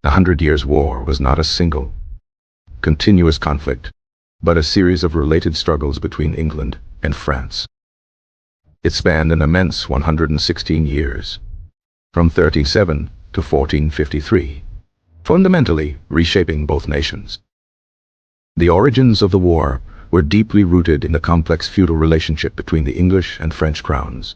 The Hundred Years' War was not a single, continuous conflict, but a series of related struggles between England and France. It spanned an immense 116 years, from 1307 to 1453, fundamentally reshaping both nations. The origins of the war were deeply rooted in the complex feudal relationship between the English and French crowns.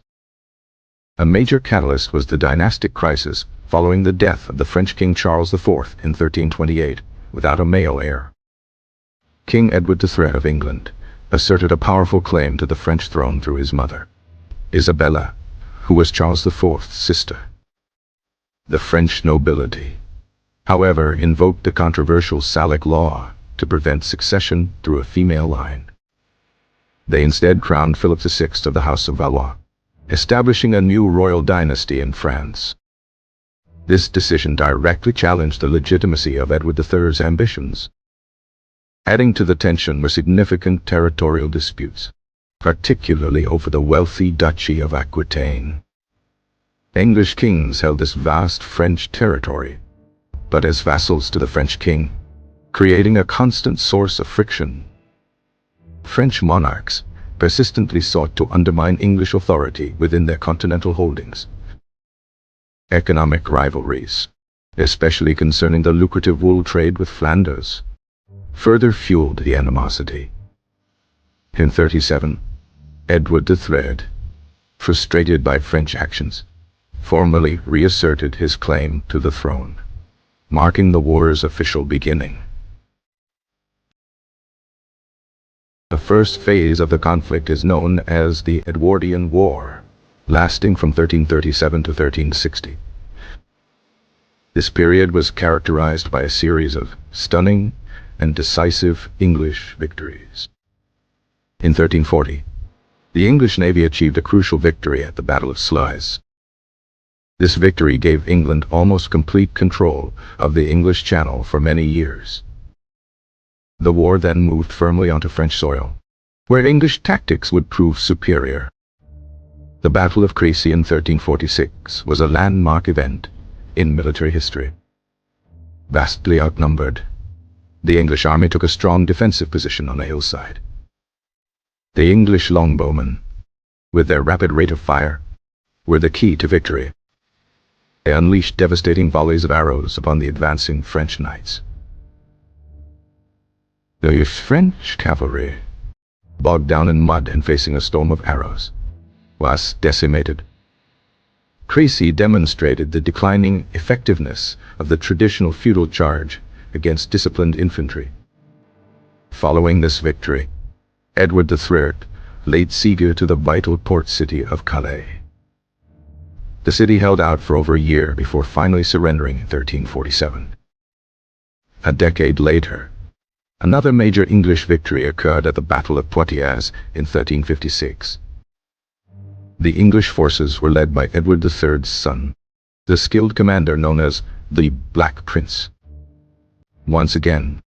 A major catalyst was the dynastic crisis following the death of the French King Charles IV in 1328 without a male heir. King Edward III of England asserted a powerful claim to the French throne through his mother, Isabella, who was Charles IV's sister. The French nobility, however, invoked the controversial Salic law to prevent succession through a female line. They instead crowned Philip VI of the House of Valois, establishing a new royal dynasty in France. This decision directly challenged the legitimacy of Edward III's ambitions. Adding to the tension were significant territorial disputes, particularly over the wealthy Duchy of Aquitaine. English kings held this vast French territory, but as vassals to the French king, creating a constant source of friction. French monarchs persistently sought to undermine English authority within their continental holdings. Economic rivalries, especially concerning the lucrative wool trade with Flanders, further fueled the animosity. In 1337, Edward III, frustrated by French actions, formally reasserted his claim to the throne, marking the war's official beginning. The first phase of the conflict is known as the Edwardian War, lasting from 1337 to 1360. This period was characterized by a series of stunning and decisive English victories. In 1340, the English navy achieved a crucial victory at the Battle of Sluys. This victory gave England almost complete control of the English Channel for many years. The war then moved firmly onto French soil, where English tactics would prove superior. The Battle of Crécy in 1346 was a landmark event in military history. Vastly outnumbered, the English army took a strong defensive position on a hillside. The English longbowmen, with their rapid rate of fire, were the key to victory. They unleashed devastating volleys of arrows upon the advancing French knights. The French cavalry, bogged down in mud and facing a storm of arrows, was decimated. Crécy demonstrated the declining effectiveness of the traditional feudal charge against disciplined infantry. Following this victory, Edward III laid siege to the vital port city of Calais. The city held out for over a year before finally surrendering in 1347. A decade later, another major English victory occurred at the Battle of Poitiers in 1356. The English forces were led by Edward III's son, the skilled commander known as the Black Prince. Once again,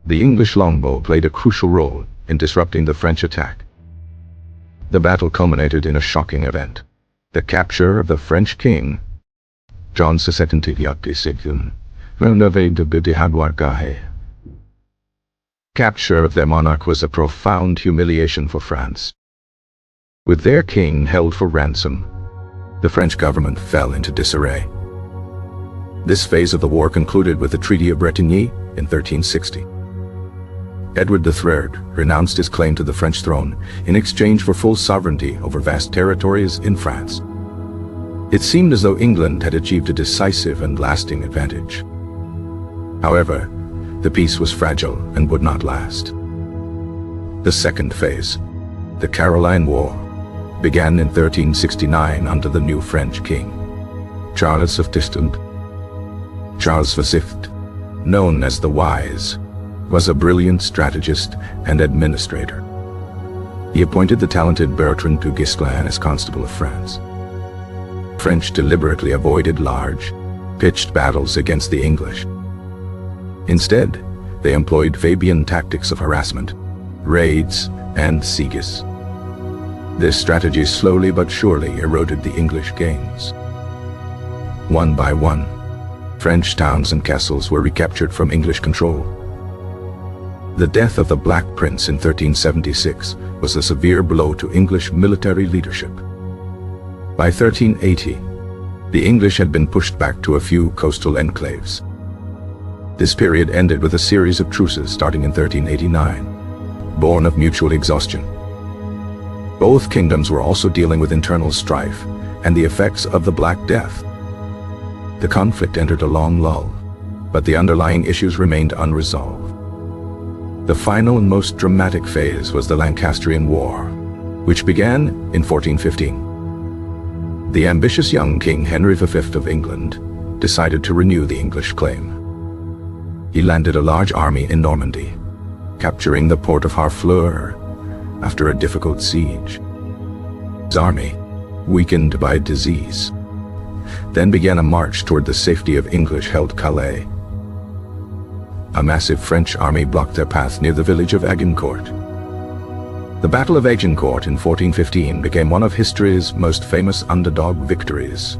the English longbow played a crucial role in disrupting the French attack. The battle culminated in a shocking event: the capture of the French king, John II. Capture of their monarch was a profound humiliation for France. With their king held for ransom, the French government fell into disarray. This phase of the war concluded with the Treaty of Bretigny in 1360. Edward III renounced his claim to the French throne in exchange for full sovereignty over vast territories in France. It seemed as though England had achieved a decisive and lasting advantage. However, the peace was fragile and would not last. The second phase, the Caroline War, began in 1369 under the new French king, Charles of D'Estaing. Charles V, known as the Wise, was a brilliant strategist and administrator. He appointed the talented Bertrand du Guesclin as Constable of France. French deliberately avoided large, pitched battles against the English. Instead, they employed Fabian tactics of harassment, raids, and sieges. This strategy slowly but surely eroded the English gains. One by one, French towns and castles were recaptured from English control. The death of the Black Prince in 1376 was a severe blow to English military leadership. By 1380, the English had been pushed back to a few coastal enclaves. This period ended with a series of truces starting in 1389, born of mutual exhaustion. Both kingdoms were also dealing with internal strife and the effects of the Black Death. The conflict entered a long lull, but the underlying issues remained unresolved. The final and most dramatic phase was the Lancastrian War, which began in 1415. The ambitious young King Henry V of England decided to renew the English claim. He landed a large army in Normandy, capturing the port of Harfleur after a difficult siege. His army, weakened by disease, then began a march toward the safety of English-held Calais. A massive French army blocked their path near the village of Agincourt. The Battle of Agincourt in 1415 became one of history's most famous underdog victories.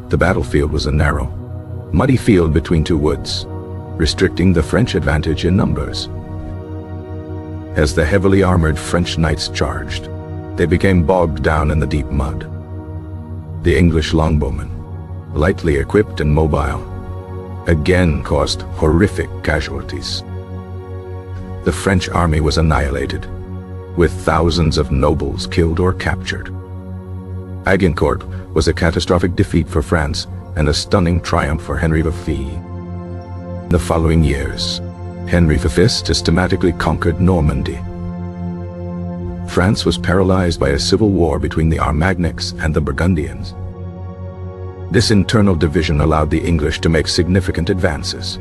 The battlefield was a narrow, muddy field between two woods, restricting the French advantage in numbers. As the heavily armored French knights charged, they became bogged down in the deep mud. The English longbowmen, lightly equipped and mobile, again caused horrific casualties. The French army was annihilated, with thousands of nobles killed or captured. Agincourt was a catastrophic defeat for France and a stunning triumph for Henry V. In the following years, Henry V systematically conquered Normandy. France was paralyzed by a civil war between the Armagnacs and the Burgundians. This internal division allowed the English to make significant advances.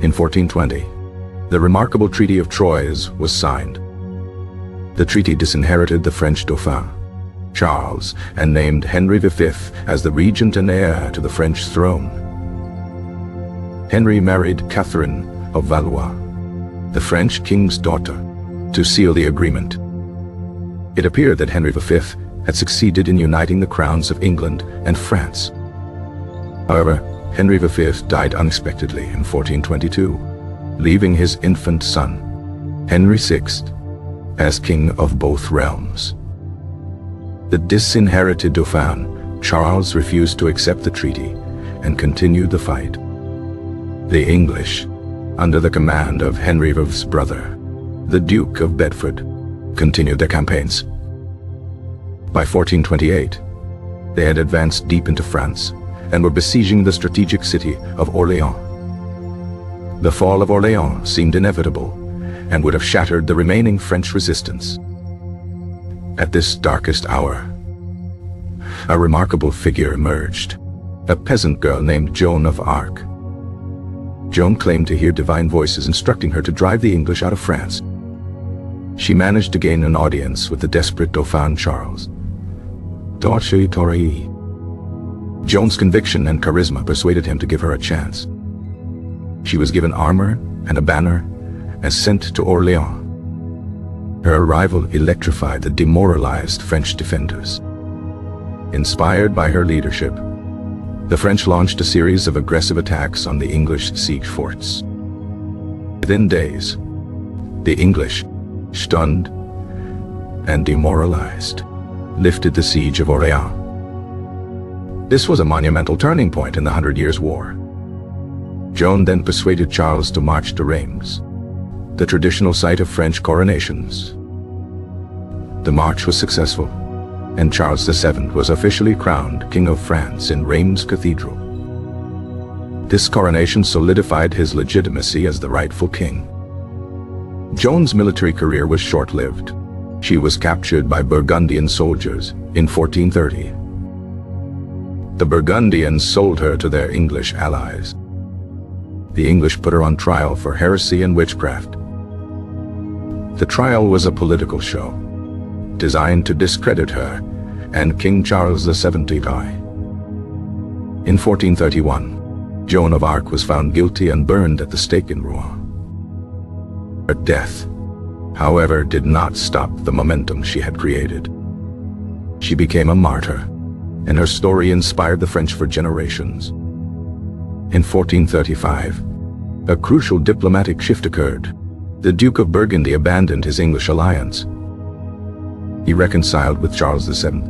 In 1420, the remarkable Treaty of Troyes was signed. The treaty disinherited the French Dauphin, Charles, and named Henry V as the regent and heir to the French throne. Henry married Catherine of Valois, the French king's daughter, to seal the agreement. It appeared that Henry V had succeeded in uniting the crowns of England and France. However, Henry V died unexpectedly in 1422, leaving his infant son, Henry VI, as king of both realms. The disinherited Dauphin, Charles, refused to accept the treaty and continued the fight. The English, under the command of Henry V's brother, the Duke of Bedford, continued their campaigns. By 1428, they had advanced deep into France and were besieging the strategic city of Orléans. The fall of Orléans seemed inevitable and would have shattered the remaining French resistance. At this darkest hour, a remarkable figure emerged, a peasant girl named Joan of Arc. Joan claimed to hear divine voices instructing her to drive the English out of France. She managed to gain an audience with the desperate Dauphin Charles. Joan's conviction and charisma persuaded him to give her a chance. She was given armor and a banner and sent to Orléans. Her arrival electrified the demoralized French defenders. Inspired by her leadership, the French launched a series of aggressive attacks on the English siege forts. Within days, the English, stunned and demoralized, lifted the siege of Orléans. This was a monumental turning point in the 100 Years' War. Joan then persuaded Charles to march to Reims, the traditional site of French coronations. The march was successful, and Charles VII was officially crowned King of France in Reims Cathedral. This coronation solidified his legitimacy as the rightful king. Joan's military career was short-lived. She was captured by Burgundian soldiers in 1430. The Burgundians sold her to their English allies. The English put her on trial for heresy and witchcraft. The trial was a political show, designed to discredit her and King Charles VII. In 1431, Joan of Arc was found guilty and burned at the stake in Rouen. Her death, however, did not stop the momentum she had created. She became a martyr, and her story inspired the French for generations. In 1435, a crucial diplomatic shift occurred. The Duke of Burgundy abandoned his English alliance. He reconciled with Charles VII,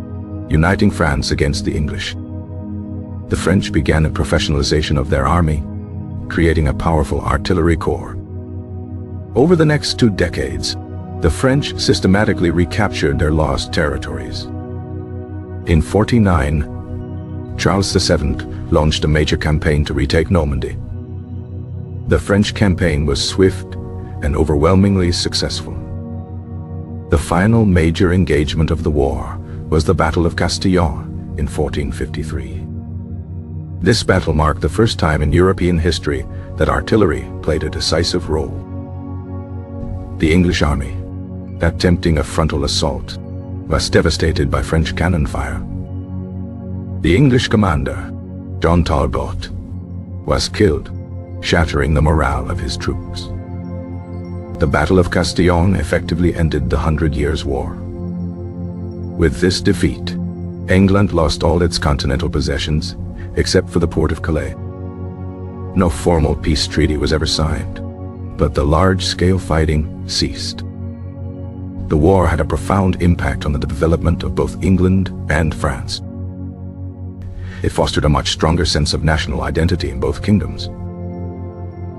uniting France against the English. The French began a professionalization of their army, creating a powerful artillery corps. Over the next 2 decades, the French systematically recaptured their lost territories. In 1409, Charles VII launched a major campaign to retake Normandy. The French campaign was swift and overwhelmingly successful. The final major engagement of the war was the Battle of Castillon in 1453. This battle marked the first time in European history that artillery played a decisive role. The English army, attempting a frontal assault, was devastated by French cannon fire. The English commander, John Talbot, was killed, shattering the morale of his troops. The Battle of Castillon effectively ended the 100 Years' War. With this defeat, England lost all its continental possessions, except for the port of Calais. No formal peace treaty was ever signed, but the large-scale fighting ceased. The war had a profound impact on the development of both England and France. It fostered a much stronger sense of national identity in both kingdoms.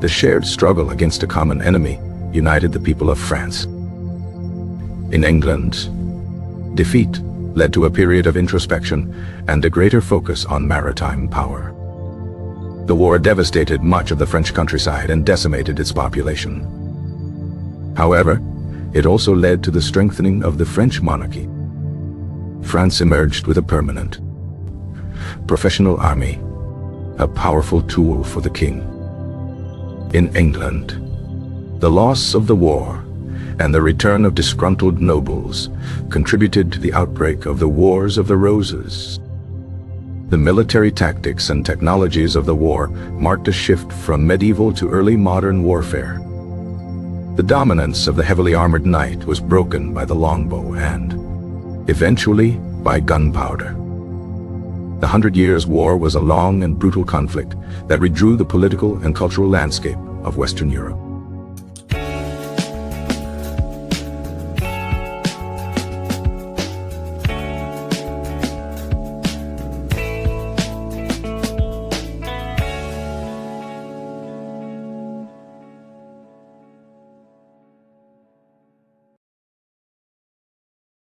The shared struggle against a common enemy united the people of France. In England, defeat led to a period of introspection and a greater focus on maritime power. The war devastated much of the French countryside and decimated its population. However, it also led to the strengthening of the French monarchy. France emerged with a permanent, professional army, a powerful tool for the king. In England, the loss of the war and the return of disgruntled nobles contributed to the outbreak of the Wars of the Roses. The military tactics and technologies of the war marked a shift from medieval to early modern warfare. The dominance of the heavily armored knight was broken by the longbow and, eventually, by gunpowder. The 100 Years' War was a long and brutal conflict that redrew the political and cultural landscape of Western Europe.